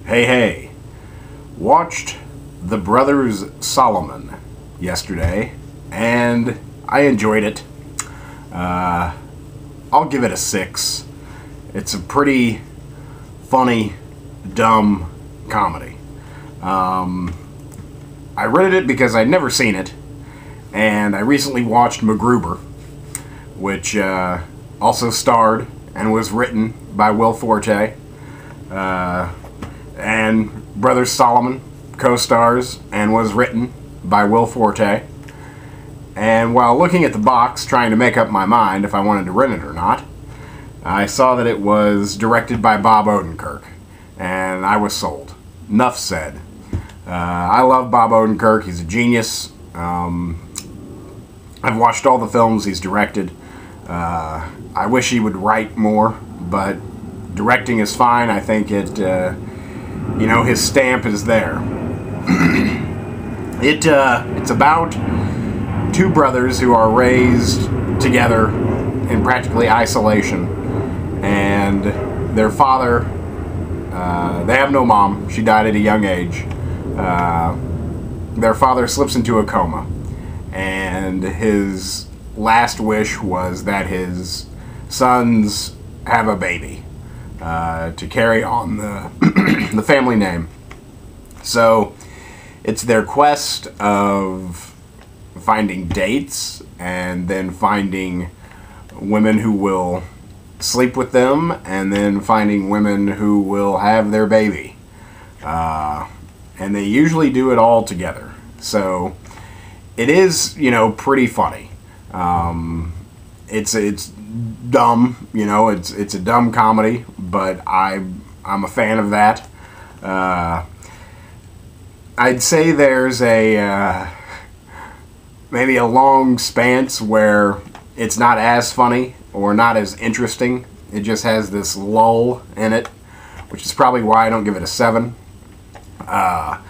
Hey, watched The Brothers Solomon yesterday, and I enjoyed it. I'll give it a 6. It's a pretty funny, dumb comedy. I rented it because I'd never seen it, and I recently watched MacGruber, which also starred and was written by Will Forte. And Brothers Solomon co-stars and was written by Will Forte. And while looking at the box, trying to make up my mind if I wanted to rent it or not, I saw that it was directed by Bob Odenkirk, and I was sold. Nuff said. I love Bob Odenkirk. He's a genius. I've watched all the films he's directed. I wish he would write more, but directing is fine. I think it, his stamp is there. It's about two brothers who are raised together in practically isolation, and their father, they have no mom. She died at a young age. Their father slips into a coma, and his last wish was that his sons have a baby to carry on the family name. So it's their quest of finding dates and then finding women who will sleep with them and then finding women who will have their baby. And they usually do it all together. So it is, pretty funny. It's dumb, it's a dumb comedy, but I'm a fan of that. I'd say there's maybe a long span where it's not as funny or not as interesting. It just has this lull in it, which is probably why I don't give it a 7. But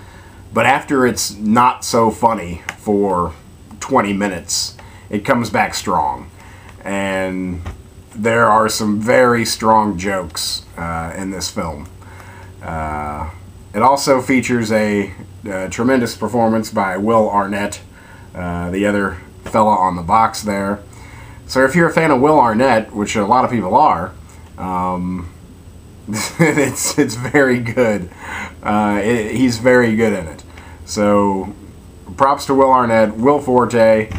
after it's not so funny for 20 minutes, it comes back strong. And there are some very strong jokes in this film. It also features a tremendous performance by Will Arnett, the other fella on the box there. So if you're a fan of Will Arnett, which a lot of people are, it's very good. He's very good in it. So props to Will Arnett, Will Forte.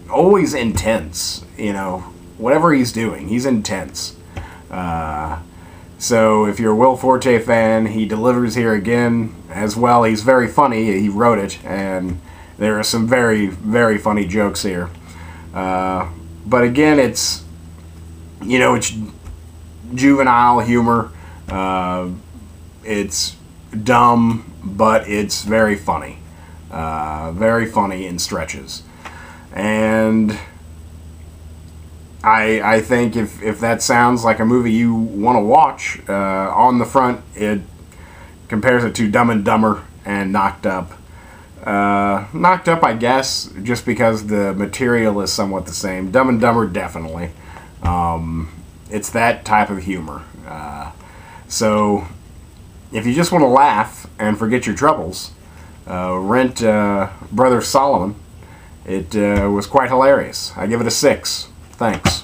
Always intense, whatever he's doing, he's intense. So if you're a Will Forte fan, he delivers here again as well. He's very funny. He wrote it, and there are some very, very funny jokes here. But again, it's juvenile humor. It's dumb, but it's very funny. Very funny in stretches. And I think if that sounds like a movie you want to watch, on the front it compares it to Dumb and Dumber and Knocked Up. Knocked Up, I guess, just because the material is somewhat the same. Dumb and Dumber, definitely. It's that type of humor. So if you just want to laugh and forget your troubles, rent Brother Solomon. It was quite hilarious. I give it a 6. Thanks.